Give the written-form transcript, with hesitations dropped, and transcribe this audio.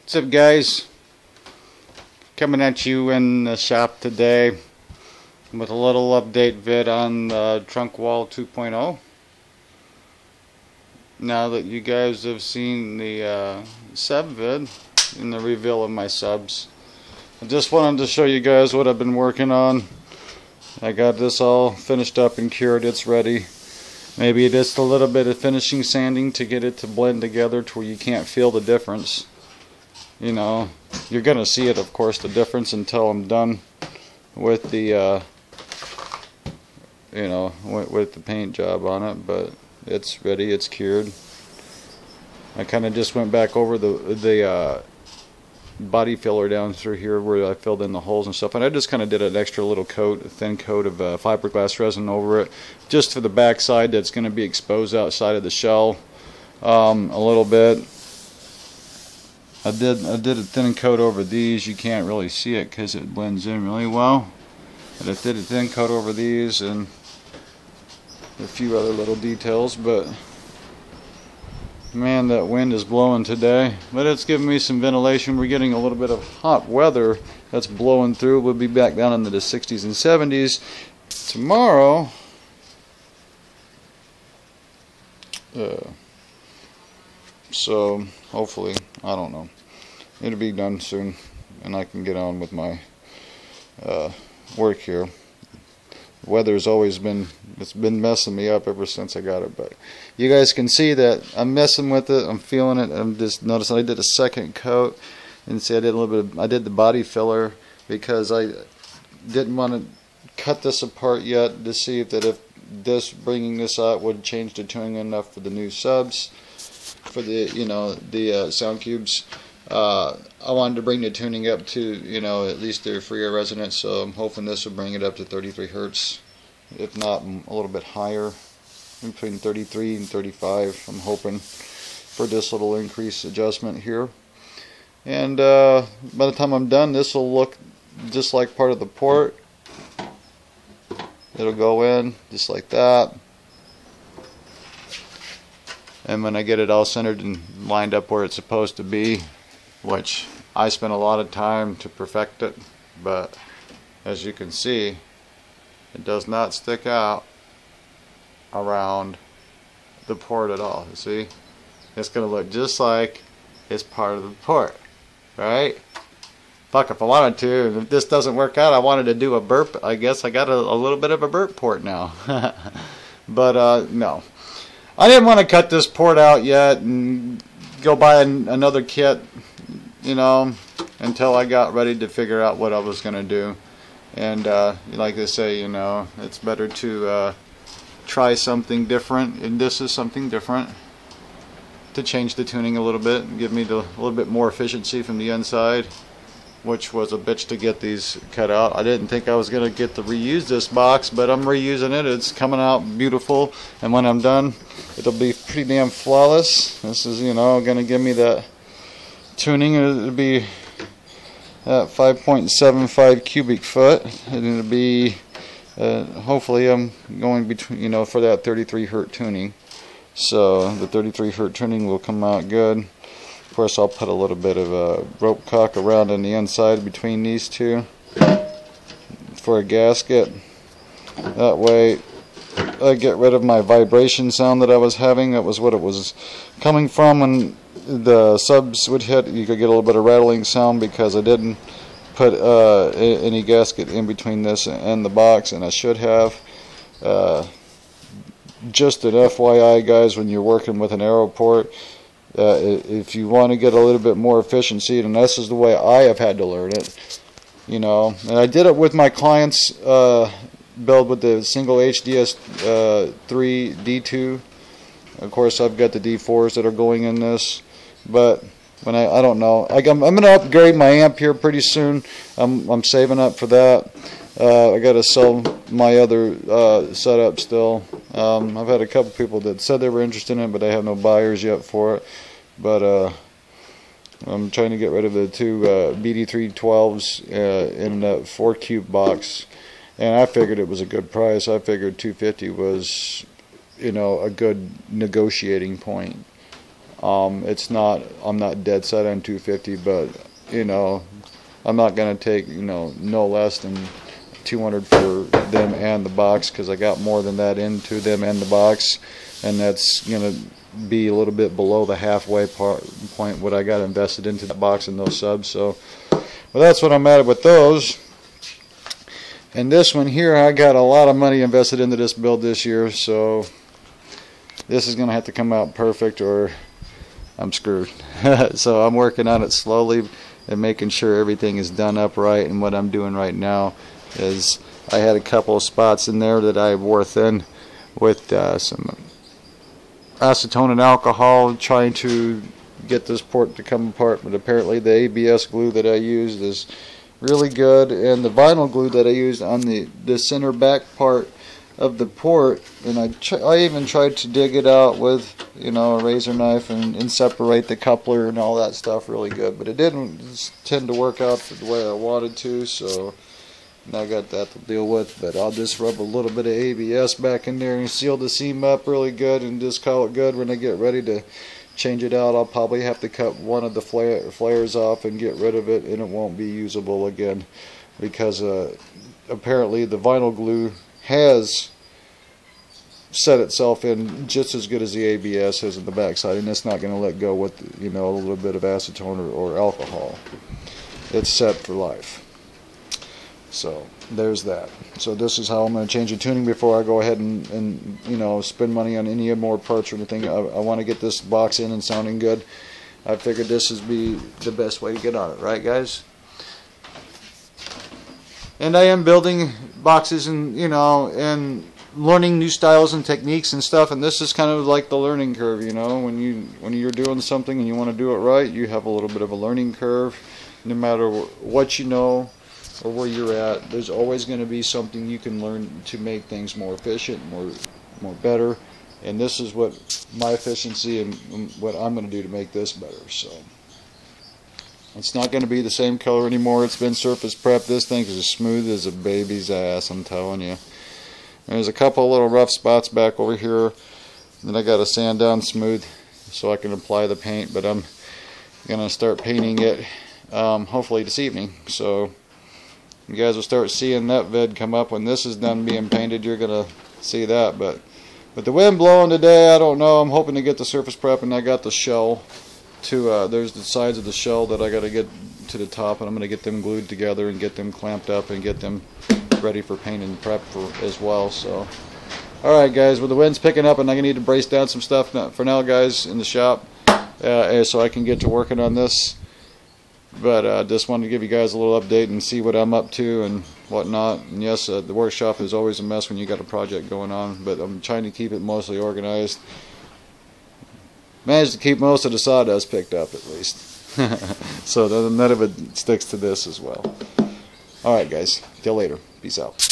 What's up, guys? Coming at you in the shop today with a little update vid on the trunk wall 2.0. Now that you guys have seen the sub vid and the reveal of my subs, I just wanted to show you guys what I've been working on. I got this all finished up and cured. It's ready. Maybe just a little bit of finishing sanding to get it to blend together to where you can't feel the difference. You know, you're gonna see it, of course, the difference until I'm done with the with the paint job on it. But it's ready, it's cured. I kind of just went back over the body filler down through here where I filled in the holes and stuff, and I just kind of did an extra little coat, a thin coat of fiberglass resin over it, just for the back side that's going to be exposed outside of the shell a little bit. I did a thin coat over these. You can't really see it because it blends in really well. But I did a thin coat over these and a few other little details. But man, that wind is blowing today. But it's giving me some ventilation. We're getting a little bit of hot weather that's blowing through. We'll be back down into the 60s and 70s tomorrow. So hopefully, I don't know, it'll be done soon and I can get on with my work here. The weather's always been messing me up ever since I got it, but you guys can see that I'm messing with it. I'm feeling it. I'm just noticing I did a second coat, and see I did a little bit I did the body filler because I didn't want to cut this apart yet to see if bringing this out would change the tuning enough for the new subs, for the sound cubes. I wanted to bring the tuning up to at least their freer resonance, so I'm hoping this will bring it up to 33 hertz, if not a little bit higher, between 33 and 35. I'm hoping for this little increase adjustment here, and by the time I'm done, this will look just like part of the port. It'll go in just like that. And when I get it all centered and lined up where it's supposed to be, which I spent a lot of time to perfect it, but as you can see, it does not stick out around the port at all. You see? It's going to look just like it's part of the port, right? Fuck, if I wanted to, and if this doesn't work out, I wanted to do a burp. I guess I got a little bit of a burp port now. But no. I didn't want to cut this port out yet and go buy another kit, until I got ready to figure out what I was going to do. And like they say, it's better to try something different, and this is something different, to change the tuning a little bit and give me a little bit more efficiency from the inside, which was a bitch to get these cut out. I didn't think I was going to get to reuse this box, but I'm reusing it. It's coming out beautiful, and when I'm done, it'll be pretty damn flawless. This is, going to give me that tuning. It'll be at 5.75 cubic foot, and it'll be, hopefully I'm going between, for that 33 hertz tuning. So the 33 hertz tuning will come out good. Of course, I'll put a little bit of a rope cock around on the inside between these two for a gasket. That way I get rid of my vibration sound that I was having. That was what it was coming from when the subs would hit. You could get a little bit of rattling sound because I didn't put any gasket in between this and the box, and I should have. Just an FYI, guys, when you're working with an aero port, if you want to get a little bit more efficiency, and this is the way I have had to learn it, and I did it with my clients' build with the single HDS 3 D2. Of course, I've got the D4s that are going in this, but when I don't know, I'm going to upgrade my amp here pretty soon. I'm saving up for that. I got to sell my other setup still. I've had a couple people that said they were interested in it, but I have no buyers yet for it. But I'm trying to get rid of the two BD312s in a 4-cube box, and I figured it was a good price. I figured $250 was, a good negotiating point. It's not, I'm not dead set on 250, but you know, I'm not gonna take, you know, no less than 200 for them and the box, because I got more than that into them and the box, and that's gonna be a little bit below the halfway point what I got invested into that box and those subs. So, well, that's what I'm at with those. And this one here, I got a lot of money invested into this build this year, so this is gonna have to come out perfect or I'm screwed. So I'm working on it slowly and making sure everything is done up right. And what I'm doing right now is I had a couple of spots in there that I wore thin with some acetone and alcohol, trying to get this port to come apart, but apparently the ABS glue that I used is really good, and the vinyl glue that I used on the center back part of the port, and I even tried to dig it out with, you know, a razor knife and separate the coupler and all that stuff really good, but it didn't tend to work out the way I wanted to, so I got that to deal with. But I'll just rub a little bit of ABS back in there and seal the seam up really good and just call it good. When I get ready to change it out, I'll probably have to cut one of the flares off and get rid of it, and it won't be usable again, because apparently the vinyl glue has set itself in just as good as the ABS has in the backside, and it's not going to let go with, you know, a little bit of acetone or alcohol. It's set for life. So there's that. So this is how I'm going to change the tuning before I go ahead and you know, spend money on any more parts or anything. I want to get this box in and sounding good. I figured this would be the best way to get on it, right guys? And I am building boxes and, you know, and learning new styles and techniques and stuff, and this is kind of like the learning curve, you know. When you're doing something and you want to do it right, you have a little bit of a learning curve. No matter what you know or where you're at, there's always going to be something you can learn to make things more efficient, more better. And this is what my efficiency and what I'm going to do to make this better. So it's not going to be the same color anymore. It's been surface prepped. This thing is as smooth as a baby's ass, I'm telling you. There's a couple of little rough spots back over here that I got to sand down smooth so I can apply the paint, but I'm going to start painting it hopefully this evening. So you guys will start seeing that vid come up when this is done being painted. You're going to see that. But with the wind blowing today, I don't know. I'm hoping to get the surface prep, and I got the shell to, there's the sides of the shell that I got to get to the top, and I'm going to get them glued together and get them clamped up and get them ready for paint and prep as well. So alright guys, with the wind's picking up and I need to brace down some stuff for now guys in the shop, so I can get to working on this. But just wanted to give you guys a little update and see what I'm up to and whatnot. And yes, the workshop is always a mess when you got a project going on, but I'm trying to keep it mostly organized. Managed to keep most of the sawdust picked up at least. So none of it sticks to this as well. Alright guys, till later. Peace out.